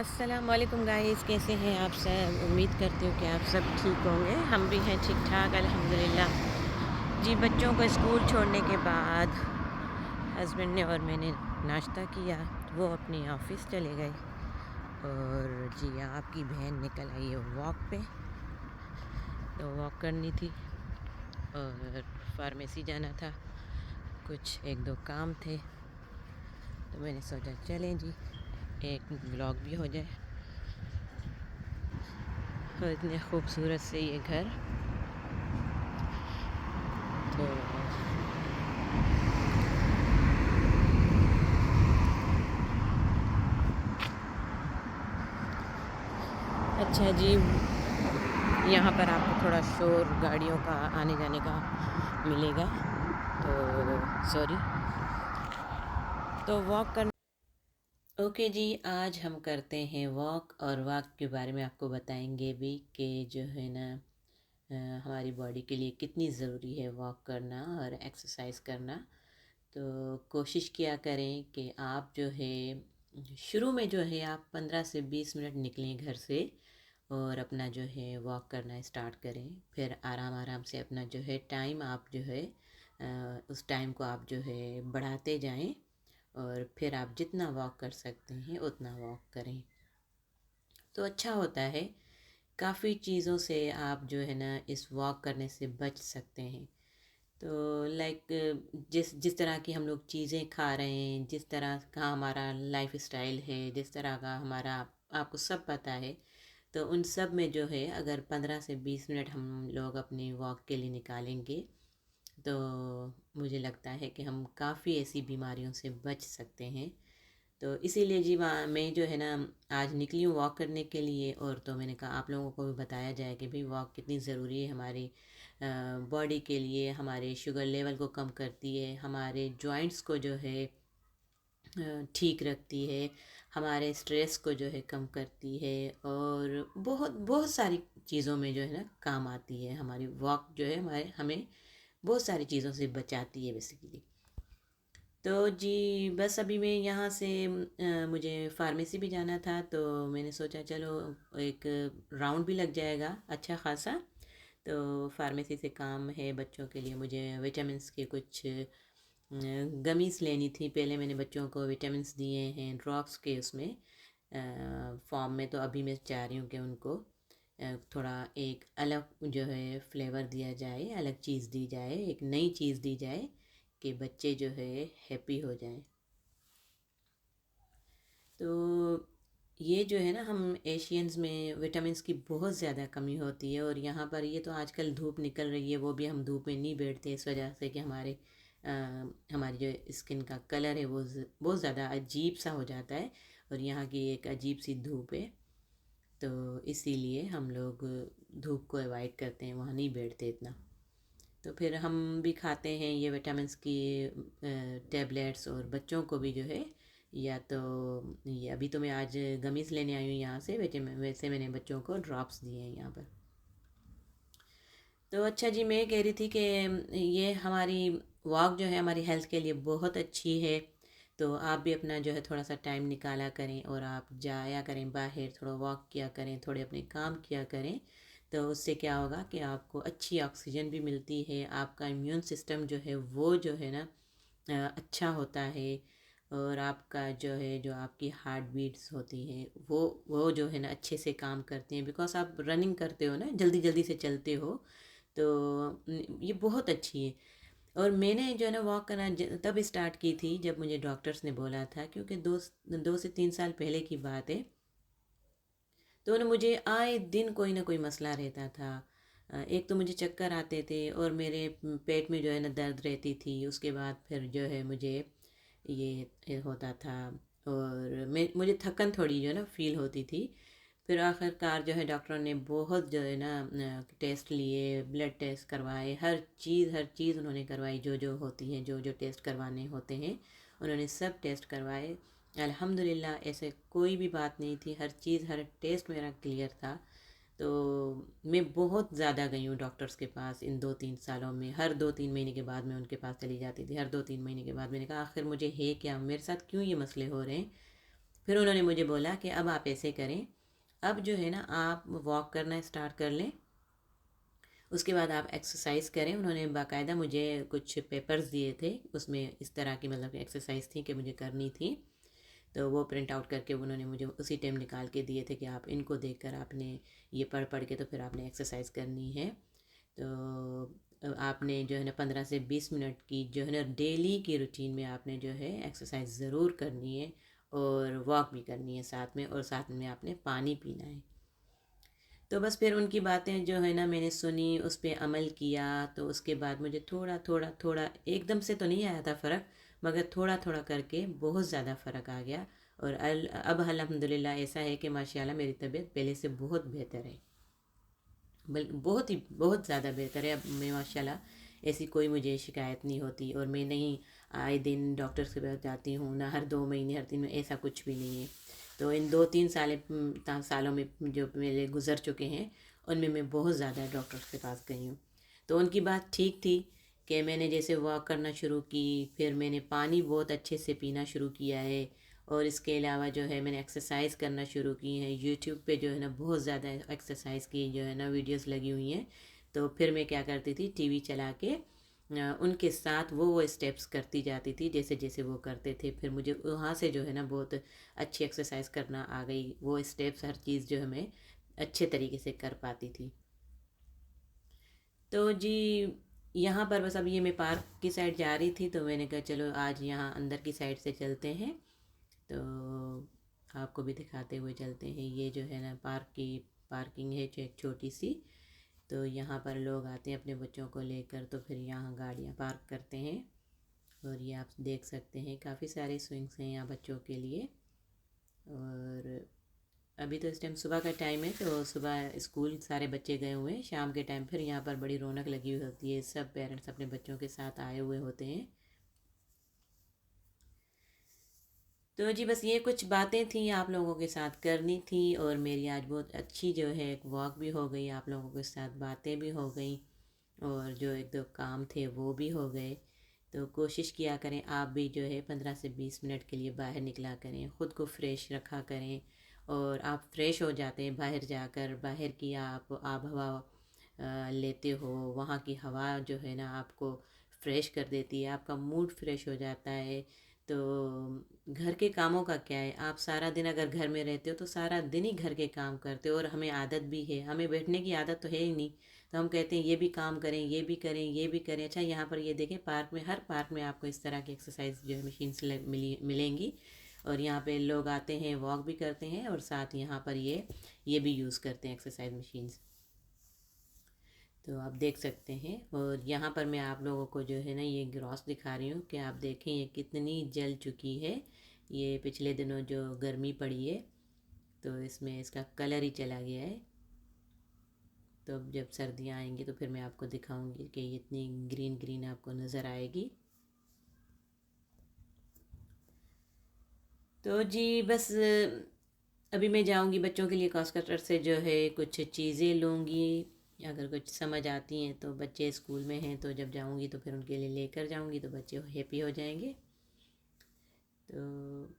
अस्सलाम वालेकुम गाइस, कैसे हैं आप सब। उम्मीद करती हूँ कि आप सब ठीक होंगे। हम भी हैं ठीक ठाक अल्हम्दुलिल्लाह। जी, बच्चों को स्कूल छोड़ने के बाद हस्बैंड ने और मैंने नाश्ता किया। वो अपनी ऑफ़िस चले गए और जी आपकी बहन निकल आई है वॉक पे। तो वॉक करनी थी और फार्मेसी जाना था, कुछ एक दो काम थे, तो मैंने सोचा चलें जी, एक व्लॉग भी हो जाए। और इतने खूबसूरत से ये घर, तो अच्छा जी, यहाँ पर आपको थोड़ा शोर गाड़ियों का आने जाने का मिलेगा, तो सॉरी। तो वॉक कर ओके जी, आज हम करते हैं वॉक, और वॉक के बारे में आपको बताएंगे भी कि जो है ना हमारी बॉडी के लिए कितनी ज़रूरी है वॉक करना और एक्सरसाइज करना। तो कोशिश किया करें कि आप जो है शुरू में जो है आप 15 से 20 मिनट निकलें घर से और अपना जो है वॉक करना स्टार्ट करें। फिर आराम आराम से अपना जो है टाइम आप जो है उस टाइम को आप जो है बढ़ाते जाएं, और फिर आप जितना वॉक कर सकते हैं उतना वॉक करें तो अच्छा होता है। काफ़ी चीज़ों से आप जो है ना इस वॉक करने से बच सकते हैं। तो लाइक जिस जिस तरह की हम लोग चीज़ें खा रहे हैं, जिस तरह का हमारा लाइफ स्टाइल है, जिस तरह का हमारा आपको सब पता है, तो उन सब में जो है अगर 15 से 20 मिनट हम लोग अपनी वॉक के लिए निकालेंगे तो मुझे लगता है कि हम काफ़ी ऐसी बीमारियों से बच सकते हैं। तो इसीलिए जी वहाँ मैं जो है ना आज निकली हूँ वॉक करने के लिए, और तो मैंने कहा आप लोगों को भी बताया जाए कि भाई वॉक कितनी ज़रूरी है हमारी बॉडी के लिए। हमारे शुगर लेवल को कम करती है, हमारे जॉइंट्स को जो है ठीक रखती है, हमारे स्ट्रेस को जो है कम करती है, और बहुत बहुत सारी चीज़ों में जो है ना काम आती है। हमारी वॉक जो है हमारे हमें बहुत सारी चीज़ों से बचाती है बेसिकली। तो जी बस अभी मैं यहाँ से मुझे फार्मेसी भी जाना था, तो मैंने सोचा चलो एक राउंड भी लग जाएगा अच्छा खासा। तो फार्मेसी से काम है बच्चों के लिए, मुझे विटामिन्स के कुछ गमीज़ लेनी थी। पहले मैंने बच्चों को विटामिन्स दिए हैं ड्रॉप्स के उसमें फॉर्म में, तो अभी मैं चाह रही हूँ कि उनको थोड़ा एक अलग जो है फ्लेवर दिया जाए, अलग चीज़ दी जाए, एक नई चीज़ दी जाए कि बच्चे जो है हैप्पी हो जाएं। तो ये जो है ना हम एशियंस में विटामिन्स की बहुत ज़्यादा कमी होती है, और यहाँ पर ये तो आजकल धूप निकल रही है, वो भी हम धूप में नहीं बैठते इस वजह से कि अ, हमारी जो स्किन का कलर है वो बहुत ज़्यादा अजीब सा हो जाता है, और यहाँ की एक अजीब सी धूप है, तो इसीलिए हम लोग धूप को अवॉइड करते हैं, वहाँ नहीं बैठते इतना। तो फिर हम भी खाते हैं ये विटामिन्स की टेबलेट्स, और बच्चों को भी जो है, या तो ये अभी तो मैं आज गमीज़ लेने आई हूँ यहाँ से, वैसे मैंने बच्चों को ड्रॉप्स दिए हैं यहाँ पर। तो अच्छा जी, मैं कह रही थी कि ये हमारी वॉक जो है हमारी हेल्थ के लिए बहुत अच्छी है। तो आप भी अपना जो है थोड़ा सा टाइम निकाला करें और आप जाया करें बाहर, थोड़ा वॉक किया करें, थोड़े अपने काम किया करें। तो उससे क्या होगा कि आपको अच्छी ऑक्सीजन भी मिलती है, आपका इम्यून सिस्टम जो है वो जो है ना अच्छा होता है, और आपका जो है जो आपकी हार्ट बीट्स होती हैं वो जो है ना अच्छे से काम करते हैं, बिकॉज आप रनिंग करते हो ना, जल्दी जल्दी से चलते हो। तो ये बहुत अच्छी है। और मैंने जो है ना वॉक करना तब स्टार्ट की थी जब मुझे डॉक्टर्स ने बोला था, क्योंकि 2 से 3 साल पहले की बात है। तो ना मुझे आए दिन कोई ना कोई मसला रहता था। एक तो मुझे चक्कर आते थे, और मेरे पेट में जो है ना दर्द रहती थी। उसके बाद फिर जो है मुझे ये होता था, और मुझे थकन थोड़ी जो है ना फील होती थी। फिर आखिरकार जो है डॉक्टरों ने बहुत जो है ना टेस्ट लिए, ब्लड टेस्ट करवाए, हर चीज़ उन्होंने करवाई, जो जो होती है, जो जो टेस्ट करवाने होते हैं उन्होंने सब टेस्ट करवाए। अल्हम्दुलिल्लाह ऐसे कोई भी बात नहीं थी, हर चीज़ हर टेस्ट मेरा क्लियर था। तो मैं बहुत ज़्यादा गई हूँ डॉक्टर्स के पास इन 2-3 सालों में। हर 2-3 महीने के बाद मैं उनके पास चली जाती थी, हर 2-3 महीने के बाद। मैंने कहा आखिर मुझे है क्या, मेरे साथ क्यों ये मसले हो रहे हैं। फिर उन्होंने मुझे बोला कि अब आप ऐसे करें, अब जो है ना आप वॉक करना स्टार्ट कर लें, उसके बाद आप एक्सरसाइज करें। उन्होंने बाकायदा मुझे कुछ पेपर्स दिए थे, उसमें इस तरह की मतलब एक्सरसाइज थी कि मुझे करनी थी, तो वो प्रिंट आउट करके उन्होंने मुझे उसी टाइम निकाल के दिए थे कि आप इनको देखकर आपने ये पढ़ पढ़ के तो फिर आपने एक्सरसाइज करनी है। तो आपने जो है ना 15 से 20 मिनट की जो है ना डेली की रूटीन में आपने जो है एक्सरसाइज ज़रूर करनी है, और वॉक भी करनी है साथ में, और साथ में आपने पानी पीना है। तो बस फिर उनकी बातें जो है ना मैंने सुनी, उस पर अमल किया, तो उसके बाद मुझे थोड़ा थोड़ा थोड़ा, एकदम से तो नहीं आया था फ़र्क, मगर थोड़ा थोड़ा करके बहुत ज़्यादा फ़र्क आ गया। और अब अल्हम्दुलिल्लाह ऐसा है कि माशाल्लाह मेरी तबीयत पहले से बहुत बेहतर है, बल्कि बहुत ही बहुत ज़्यादा बेहतर है। अब मैं माशाल्लाह ऐसी कोई मुझे शिकायत नहीं होती, और मैं नहीं आए दिन डॉक्टर के पास जाती हूँ, ना हर 2 महीने हर 3 महीने, ऐसा कुछ भी नहीं है। तो इन 2-3 सालों में जो मेरे गुज़र चुके हैं, उनमें मैं बहुत ज़्यादा डॉक्टर के पास गई हूँ। तो उनकी बात ठीक थी कि मैंने जैसे वॉक करना शुरू की, फिर मैंने पानी बहुत अच्छे से पीना शुरू किया है, और इसके अलावा जो है मैंने एक्सरसाइज करना शुरू की है। यूट्यूब पे जो है ना बहुत ज़्यादा एक्सरसाइज की जो है ना वीडियोस लगी हुई हैं। तो फिर मैं क्या करती थी, टीवी चला के उनके साथ वो स्टेप्स करती जाती थी जैसे जैसे वो करते थे। फिर मुझे वहाँ से जो है ना बहुत अच्छी एक्सरसाइज करना आ गई, वो स्टेप्स हर चीज़ जो है मैं अच्छे तरीके से कर पाती थी। तो जी यहाँ पर बस अब ये मैं पार्क की साइड जा रही थी, तो मैंने कहा चलो आज यहाँ अंदर की साइड से चलते हैं, तो आपको भी दिखाते हुए चलते हैं। ये जो है ना पार्क की पार्किंग है जो एक छोटी सी, तो यहाँ पर लोग आते हैं अपने बच्चों को लेकर, तो फिर यहाँ गाड़ियाँ पार्क करते हैं। और ये आप देख सकते हैं काफ़ी सारे स्विंग्स हैं यहाँ बच्चों के लिए। और अभी तो इस टाइम सुबह का टाइम है, तो सुबह स्कूल सारे बच्चे गए हुए हैं, शाम के टाइम फिर यहाँ पर बड़ी रौनक लगी हुई होती है, सब पेरेंट्स अपने बच्चों के साथ आए हुए होते हैं। तो जी बस ये कुछ बातें थी आप लोगों के साथ करनी थी, और मेरी आज बहुत अच्छी जो है एक वॉक भी हो गई, आप लोगों के साथ बातें भी हो गई, और जो एक दो काम थे वो भी हो गए। तो कोशिश किया करें आप भी जो है 15 से 20 मिनट के लिए बाहर निकला करें, ख़ुद को फ्रेश रखा करें। और आप फ्रेश हो जाते हैं बाहर जाकर, बाहर की आप आब हवा लेते हो, वहाँ की हवा जो है ना आपको फ्रेश कर देती है, आपका मूड फ्रेश हो जाता है। तो घर के कामों का क्या है, आप सारा दिन अगर घर में रहते हो तो सारा दिन ही घर के काम करते हो, और हमें आदत भी है, हमें बैठने की आदत तो है ही नहीं। तो हम कहते हैं ये भी काम करें, ये भी करें, ये भी करें। अच्छा यहाँ पर ये देखें, पार्क में, हर पार्क में आपको इस तरह की एक्सरसाइज जो है मशीन्स मिलेंगी, और यहाँ पे लोग आते हैं वॉक भी करते हैं, और साथ यहाँ पर ये भी यूज़ करते हैं एक्सरसाइज मशीन्स। तो आप देख सकते हैं। और यहाँ पर मैं आप लोगों को जो है ना ये ग्रॉस दिखा रही हूँ कि आप देखें ये कितनी जल चुकी है। ये पिछले दिनों जो गर्मी पड़ी है, तो इसमें इसका कलर ही चला गया है। तो अब जब सर्दियाँ आएंगी तो फिर मैं आपको दिखाऊंगी कि ये इतनी ग्रीन ग्रीन आपको नज़र आएगी। तो जी बस अभी मैं जाऊंगी बच्चों के लिए कॉस्ट कटर से जो है कुछ चीज़ें लूँगी, अगर कुछ समझ आती हैं तो। बच्चे स्कूल में हैं, तो जब जाऊंगी तो फिर उनके लिए लेकर जाऊंगी, तो बच्चे हैप्पी हो जाएंगे। तो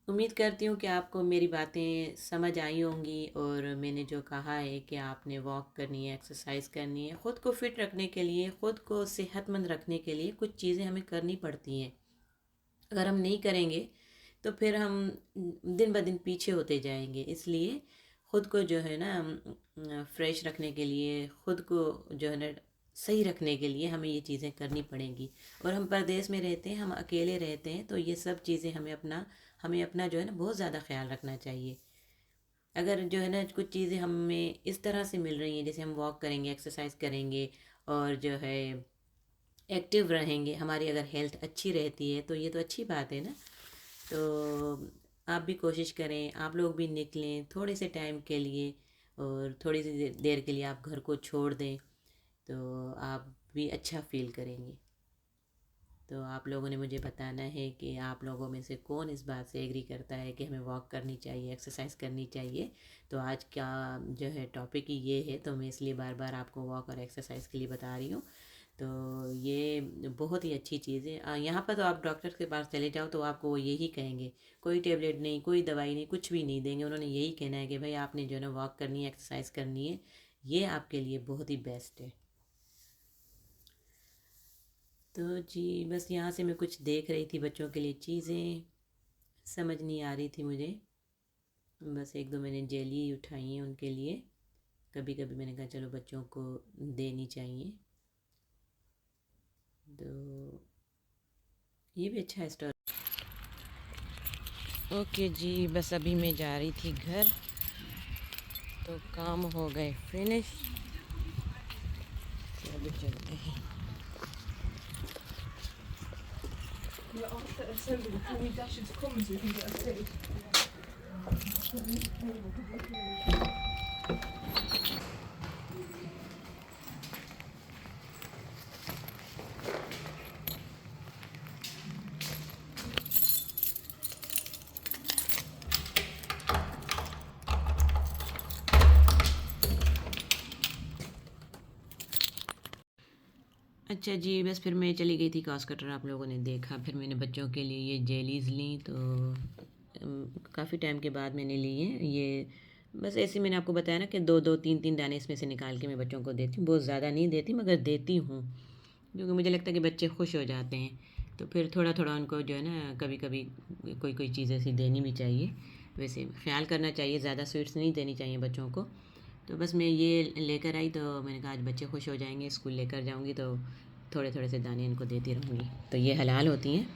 उम्मीद करती हूँ कि आपको मेरी बातें समझ आई होंगी, और मैंने जो कहा है कि आपने वॉक करनी है, एक्सरसाइज करनी है, ख़ुद को फिट रखने के लिए, ख़ुद को सेहतमंद रखने के लिए कुछ चीज़ें हमें करनी पड़ती हैं। अगर हम नहीं करेंगे तो फिर हम दिन ब दिन पीछे होते जाएंगे। इसलिए ख़ुद को जो है ना फ्रेश रखने के लिए, ख़ुद को जो है ना सही रखने के लिए हमें ये चीज़ें करनी पड़ेंगी। और हम परदेश में रहते हैं, हम अकेले रहते हैं, तो ये सब चीज़ें हमें अपना जो है ना बहुत ज़्यादा ख्याल रखना चाहिए। अगर जो है ना कुछ चीज़ें हमें इस तरह से मिल रही हैं, जैसे हम वॉक करेंगे, एक्सरसाइज करेंगे, और जो है एक्टिव रहेंगे, हमारी अगर हेल्थ अच्छी रहती है, तो ये तो अच्छी बात है ना। तो आप भी कोशिश करें, आप लोग भी निकलें थोड़े से टाइम के लिए, और थोड़ी सी देर के लिए आप घर को छोड़ दें, तो आप भी अच्छा फील करेंगे। तो आप लोगों ने मुझे बताना है कि आप लोगों में से कौन इस बात से एग्री करता है कि हमें वॉक करनी चाहिए, एक्सरसाइज करनी चाहिए। तो आज का जो है टॉपिक ही ये है, तो मैं इसलिए बार बार आपको वॉक और एक्सरसाइज के लिए बता रही हूँ। तो ये बहुत ही अच्छी चीज़ है। यहाँ पर तो आप डॉक्टर के पास चले जाओ तो आपको वो यही कहेंगे, कोई टेबलेट नहीं, कोई दवाई नहीं, कुछ भी नहीं देंगे। उन्होंने यही कहना है कि भाई आपने जो है ना वॉक करनी है, एक्सरसाइज करनी है, ये आपके लिए बहुत ही बेस्ट है। तो जी बस यहाँ से मैं कुछ देख रही थी, बच्चों के लिए चीज़ें समझ नहीं आ रही थी मुझे। बस एक दो मैंने जेली उठाई है उनके लिए, कभी कभी मैंने कहा चलो बच्चों को देनी चाहिए। तो ये भी अच्छा है स्टोर। ओके जी, बस अभी मैं जा रही थी घर, तो काम हो गए फिनिश, तो अभी चलते हैं। Yeah, after assembly, can we dash into Commons so we can get a stage? अच्छा जी, बस फिर मैं चली गई थी कॉस्ट कटर, आप लोगों ने देखा। फिर मैंने बच्चों के लिए ये जेलीज़ ली, तो काफ़ी टाइम के बाद मैंने ली हैं ये। बस ऐसे मैंने आपको बताया ना कि दो दो तीन तीन दाने इसमें से निकाल के मैं बच्चों को देती हूँ। बहुत ज़्यादा नहीं देती मगर देती हूँ, क्योंकि मुझे लगता है कि बच्चे खुश हो जाते हैं। तो फिर थोड़ा थोड़ा उनको जो है ना कभी कभी कोई कोई चीज़ ऐसी देनी भी चाहिए। वैसे ख्याल करना चाहिए, ज़्यादा स्वीट्स नहीं देनी चाहिए बच्चों को। तो बस मैं ये लेकर आई, तो मैंने कहा आज बच्चे खुश हो जाएंगे, स्कूल लेकर जाऊंगी तो थोड़े थोड़े से दाने इनको देती रहूँगी। तो ये हलाल होती हैं।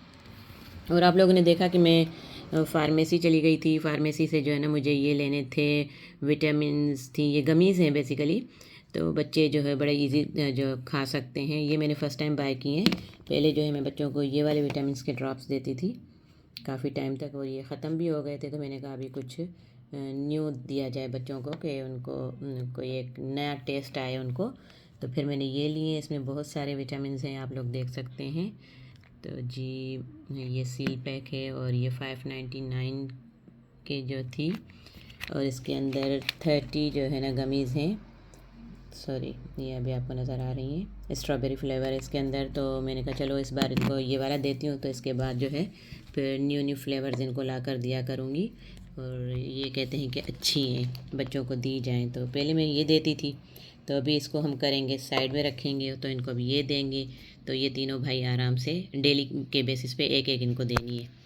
और आप लोगों ने देखा कि मैं फार्मेसी चली गई थी। फार्मेसी से जो है ना मुझे ये लेने थे, विटामिन्स थी, ये गमीज़ हैं बेसिकली। तो बच्चे जो है बड़े इजी जो खा सकते हैं। ये मैंने फ़र्स्ट टाइम बाय किए हैं। पहले जो है मैं बच्चों को ये वाले विटामिन्स के ड्रॉप्स देती थी काफ़ी टाइम तक, और ये ख़त्म भी हो गए थे। तो मैंने कहा अभी कुछ न्यू दिया जाए बच्चों को, कि उनको कोई एक नया टेस्ट आए उनको। तो फिर मैंने ये लिए। इसमें बहुत सारे विटामिन्स हैं, आप लोग देख सकते हैं। तो जी ये सील पैक है, और ये 599 के जो थी, और इसके अंदर 30 जो है ना गमीज़ हैं। सॉरी, ये अभी आपको नज़र आ रही हैं, स्ट्रॉबेरी फ्लेवर इसके अंदर। तो मैंने कहा चलो इस बार इनको ये वाला देती हूँ, तो इसके बाद जो है फिर न्यू न्यू फ्लेवर्स इनको ला कर दिया करूँगी। और ये कहते हैं कि अच्छी हैं, बच्चों को दी जाएँ। तो पहले मैं ये देती थी, तो अभी इसको हम करेंगे साइड में रखेंगे, तो इनको अभी ये देंगे। तो ये तीनों भाई आराम से डेली के बेसिस पे एक एक इनको देनी है।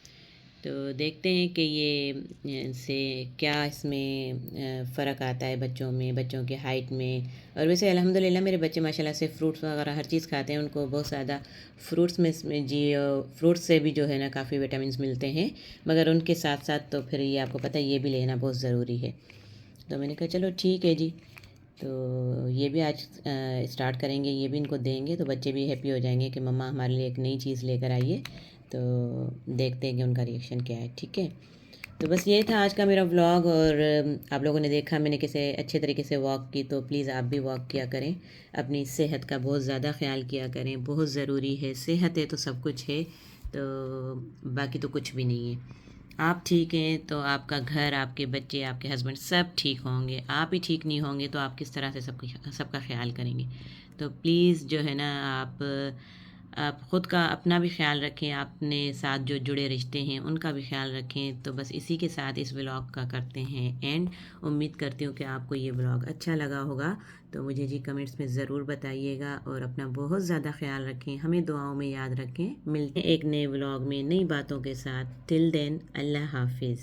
तो देखते हैं कि ये से क्या इसमें फ़र्क आता है बच्चों में, बच्चों की हाइट में। और वैसे अल्हम्दुलिल्लाह मेरे बच्चे माशाल्लाह से फ्रूट्स वगैरह हर चीज़ खाते हैं। उनको बहुत ज़्यादा फ्रूट्स में इसमें जी फ्रूट्स से भी जो है ना काफ़ी विटामिन्स मिलते हैं। मगर उनके साथ साथ तो फिर ये आपको पता है ये भी लेना बहुत ज़रूरी है। तो मैंने कहा चलो ठीक है जी, तो ये भी आज स्टार्ट करेंगे, ये भी इनको देंगे, तो बच्चे भी हैप्पी हो जाएंगे कि मम्मा हमारे लिए एक नई चीज़ लेकर आई है। तो देखते हैं कि उनका रिएक्शन क्या है। ठीक है, तो बस ये था आज का मेरा व्लॉग। और आप लोगों ने देखा मैंने कैसे अच्छे तरीके से वॉक की। तो प्लीज़ आप भी वॉक किया करें, अपनी सेहत का बहुत ज़्यादा ख्याल किया करें, बहुत ज़रूरी है। सेहत है तो सब कुछ है, तो बाकी तो कुछ भी नहीं है। आप ठीक हैं तो आपका घर, आपके बच्चे, आपके हस्बैंड सब ठीक होंगे। आप ही ठीक नहीं होंगे तो आप किस तरह से सबका ख्याल करेंगे। तो प्लीज़ जो है ना आप ख़ुद का अपना भी ख्याल रखें, अपने साथ जो जुड़े रिश्ते हैं उनका भी ख्याल रखें। तो बस इसी के साथ इस व्लॉग का करते हैं एंड। उम्मीद करती हूँ कि आपको ये व्लॉग अच्छा लगा होगा। तो मुझे जी कमेंट्स में ज़रूर बताइएगा, और अपना बहुत ज़्यादा ख्याल रखें, हमें दुआओं में याद रखें। मिलते हैं एक नए व्लॉग में नई बातों के साथ। टिल देन, अल्लाह हाफिज़।